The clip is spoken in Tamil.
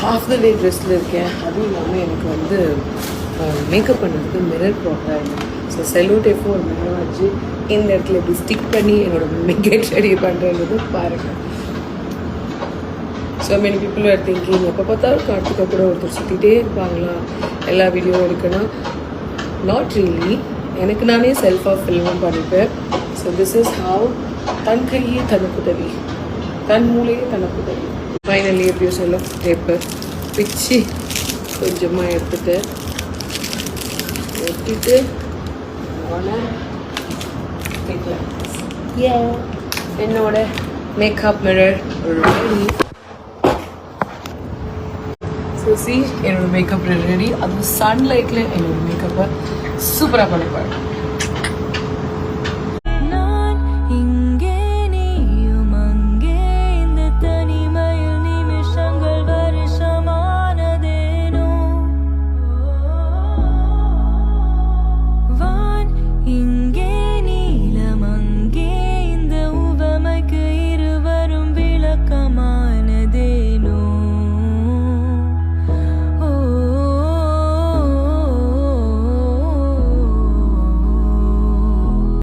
ஹாஃப் த வே ட்ரெஸ்ஸில் இருக்கேன். அதுவும் இல்லாமல் எனக்கு வந்து மேக்கப் பண்ணுறதுக்கு மிரர் ப்ராப்பராக இல்லை. ஸோ செல்லோ டேப்பும் ஒரு மிரர் வச்சு இந்த இடத்துல இப்படி ஸ்டிக் பண்ணி என்னோடய மேக்கப் ரெடி பண்ணுறது பாருங்கள். So many people are thinking எப்போ பார்த்தாலும் கார்த்திகா கூட ஒருத்தர் சுற்றிட்டே இருப்பாங்களா எல்லா வீடியோ எடுக்கணும். Not really. எனக்கு நானே செல்ஃபாக ஃபில்மும் பண்ணிப்பேன். ஸோ திஸ் இஸ் ஹவ் தன் கையே தனக்குதவி, தன் மூலையே தனக்குதவி. ஃபைனலி எப்படியோ செல்லோ டேப்பு பிச்சு கொஞ்சமாக எடுத்துட்டு என்னோட makeup mirror ready. So C என்னோட மேக்கப் ரெடி. அதுவும் சன்லைட்டில் என்னோட மேக்கப்பை சூப்பராக பண்ணிப்பாரு.